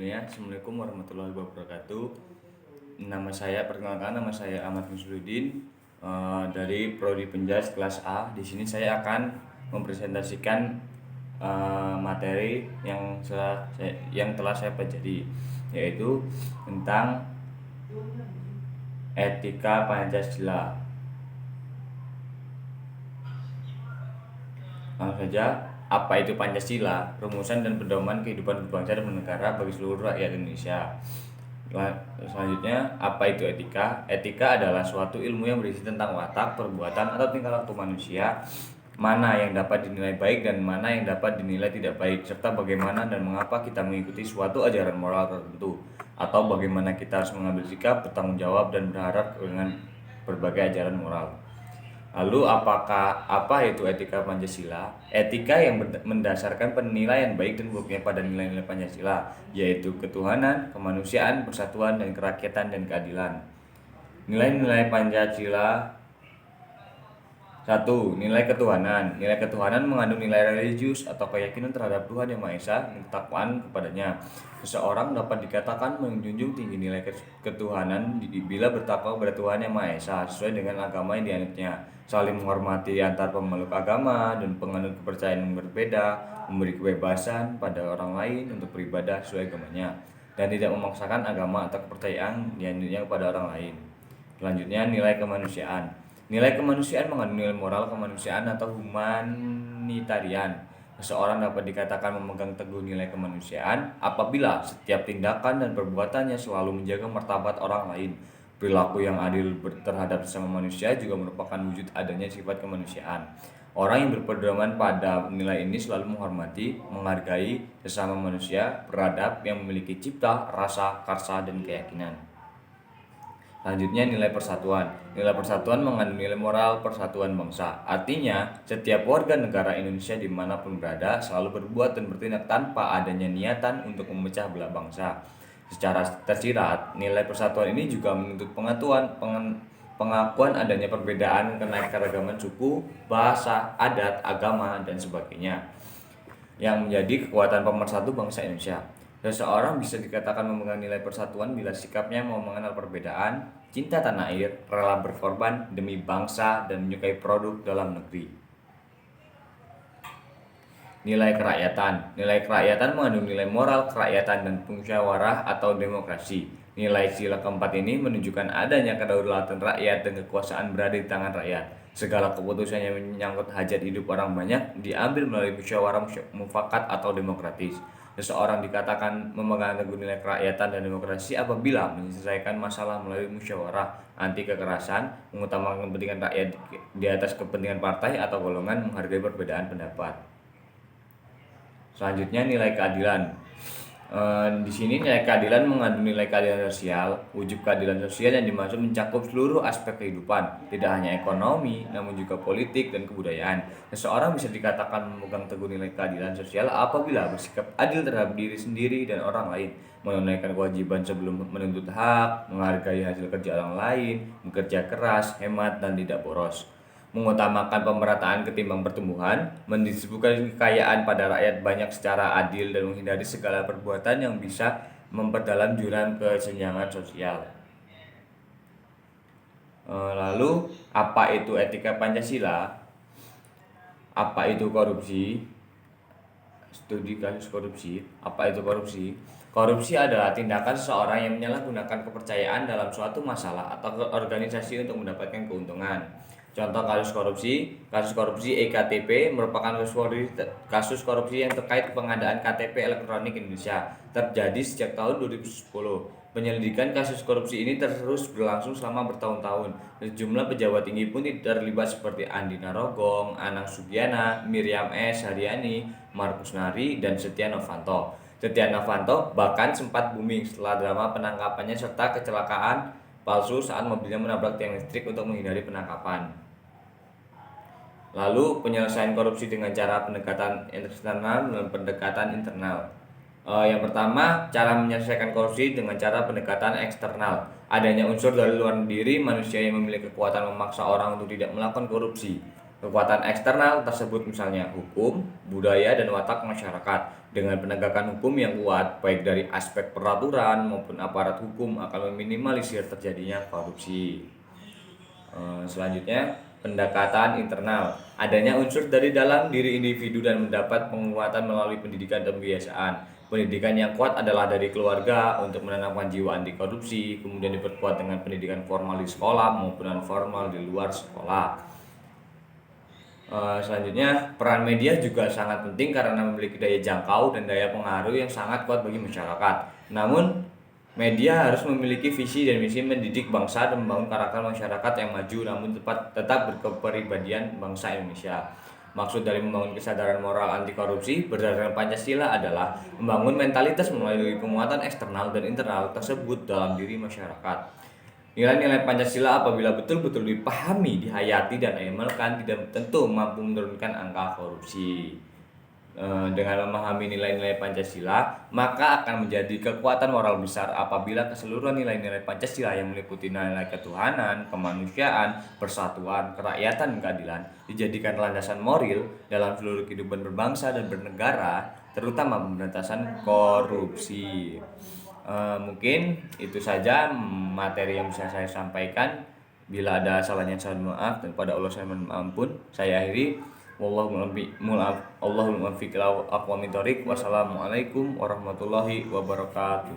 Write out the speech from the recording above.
sebelumnya, Assalamualaikum warahmatullahi wabarakatuh. Perkenalkan, nama saya Ahmad Musliuddin dari Prodi Penjas kelas A. Di sini saya akan mempresentasikan materi yang telah saya pelajari, yaitu tentang etika Pancasila. Langsung saja, apa itu Pancasila? Rumusan dan pedoman kehidupan berbangsa dan bernegara bagi seluruh rakyat Indonesia. Selanjutnya, apa itu etika? Etika adalah suatu ilmu yang berisi tentang watak, perbuatan, atau tingkah laku manusia, mana yang dapat dinilai baik dan mana yang dapat dinilai tidak baik, serta bagaimana dan mengapa kita mengikuti suatu ajaran moral tertentu, atau bagaimana kita harus mengambil sikap, bertanggung jawab, dan berharap dengan berbagai ajaran moral. Lalu apa itu etika Pancasila? Etika yang mendasarkan penilaian baik dan buruknya pada nilai-nilai Pancasila, yaitu ketuhanan, kemanusiaan, persatuan, dan kerakyatan dan keadilan. Nilai-nilai Pancasila. 1. Nilai ketuhanan. Nilai ketuhanan mengandung nilai religius atau keyakinan terhadap Tuhan Yang Maha Esa dan ketakwaan kepadanya. Seseorang dapat dikatakan menjunjung tinggi nilai ketuhanan bila bertakwa kepada Tuhan Yang Maha Esa sesuai dengan agama yang dianutnya, saling menghormati antar pemeluk agama dan penganut kepercayaan yang berbeda, memberi kebebasan pada orang lain untuk beribadah sesuai agamanya, dan tidak memaksakan agama atau kepercayaan dianutnya kepada orang lain. Selanjutnya, nilai kemanusiaan. Nilai kemanusiaan mengandung nilai moral kemanusiaan atau humanitarian. Seseorang dapat dikatakan memegang teguh nilai kemanusiaan apabila setiap tindakan dan perbuatannya selalu menjaga martabat orang lain. Perilaku yang adil terhadap sesama manusia juga merupakan wujud adanya sifat kemanusiaan. Orang yang berpedoman pada nilai ini selalu menghormati, menghargai sesama manusia, beradab, yang memiliki cipta, rasa, karsa, dan keyakinan. Selanjutnya, nilai persatuan. Nilai persatuan mengandung nilai moral persatuan bangsa. Artinya, setiap warga negara Indonesia dimanapun berada selalu berbuat dan bertindak tanpa adanya niatan untuk memecah belah bangsa. Secara tersirat, nilai persatuan ini juga menuntut pengakuan adanya perbedaan keanekaragaman suku, bahasa, adat, agama, dan sebagainya, yang menjadi kekuatan pemersatu bangsa Indonesia. Seseorang bisa dikatakan memegang nilai persatuan bila sikapnya mau mengenal perbedaan, cinta tanah air, rela berkorban demi bangsa, dan menyukai produk dalam negeri. Nilai kerakyatan. Nilai kerakyatan mengandung nilai moral kerakyatan dan musyawarah atau demokrasi. Nilai sila keempat ini menunjukkan adanya kedaulatan rakyat dan kekuasaan berada di tangan rakyat. Segala keputusan yang menyangkut hajat hidup orang banyak diambil melalui musyawarah mufakat atau demokratis. Seseorang dikatakan memegang teguh nilai kerakyatan dan demokrasi apabila menyelesaikan masalah melalui musyawarah, anti kekerasan, mengutamakan kepentingan rakyat di atas kepentingan partai atau golongan, menghargai perbedaan pendapat. Selanjutnya, nilai keadilan. Di sini nilai keadilan mengandung nilai keadilan sosial. Wujud keadilan sosial yang dimaksud mencakup seluruh aspek kehidupan, tidak hanya ekonomi, namun juga politik dan kebudayaan. Seseorang bisa dikatakan memegang teguh nilai keadilan sosial apabila bersikap adil terhadap diri sendiri dan orang lain, menunaikan kewajiban sebelum menuntut hak, menghargai hasil kerja orang lain, bekerja keras, hemat, dan tidak boros, mengutamakan pemerataan ketimbang pertumbuhan, mendistribusikan kekayaan pada rakyat banyak secara adil, dan menghindari segala perbuatan yang bisa memperdalam jurang kesenjangan sosial. Lalu, apa itu etika Pancasila? Apa itu korupsi? Studi kasus korupsi. Apa itu korupsi? Korupsi adalah tindakan seseorang yang menyalahgunakan kepercayaan dalam suatu masalah atau organisasi untuk mendapatkan keuntungan. Contoh kasus korupsi EKTP merupakan kasus korupsi yang terkait pengadaan KTP elektronik Indonesia, terjadi sejak tahun 2010. Penyelidikan kasus korupsi ini terus berlangsung selama bertahun-tahun. Sejumlah pejabat tinggi pun terlibat seperti Andi Narogong, Anang Sugiana, Miriam S. Haryani, Markus Nari, dan Setia Novanto. Setia Novanto bahkan sempat booming setelah drama penangkapannya serta kecelakaan palsu saat mobilnya menabrak tiang listrik untuk menghindari penangkapan. Lalu, penyelesaian korupsi dengan cara pendekatan eksternal dan pendekatan internal. Yang pertama, cara menyelesaikan korupsi dengan cara pendekatan eksternal. Adanya unsur dari luar diri manusia yang memiliki kekuatan memaksa orang untuk tidak melakukan korupsi. Kekuatan eksternal tersebut misalnya hukum, budaya, dan watak masyarakat. Dengan penegakan hukum yang kuat, baik dari aspek peraturan maupun aparat hukum, akan meminimalisir terjadinya korupsi. Selanjutnya, pendekatan internal. Adanya unsur dari dalam diri individu dan mendapat penguatan melalui pendidikan dan kebiasaan. Pendidikan yang kuat adalah dari keluarga untuk menanamkan jiwa anti korupsi, kemudian diperkuat dengan pendidikan formal di sekolah maupun non formal di luar sekolah. Selanjutnya, peran media juga sangat penting karena memiliki daya jangkau dan daya pengaruh yang sangat kuat bagi masyarakat. Namun, media harus memiliki visi dan misi mendidik bangsa dan membangun karakter masyarakat yang maju namun tetap berkepribadian bangsa Indonesia. Maksud dari membangun kesadaran moral anti korupsi berdasarkan Pancasila adalah membangun mentalitas melalui penguatan eksternal dan internal tersebut dalam diri masyarakat. Nilai-nilai Pancasila apabila betul-betul dipahami, dihayati, dan diamalkan tidak tentu mampu menurunkan angka korupsi. Dengan memahami nilai-nilai Pancasila, maka akan menjadi kekuatan moral besar apabila keseluruhan nilai-nilai Pancasila yang meliputi nilai ketuhanan, kemanusiaan, persatuan, kerakyatan, dan keadilan dijadikan landasan moral dalam seluruh kehidupan berbangsa dan bernegara, terutama pemberantasan korupsi. Mungkin itu saja materi yang bisa saya sampaikan. Bila ada salahnya saya mohon maaf, dan pada Allah saya mohon ampun. Saya akhiri. Allahul muwaffiq ila aqwamit thoriq. Wassalamualaikum warahmatullahi wabarakatuh.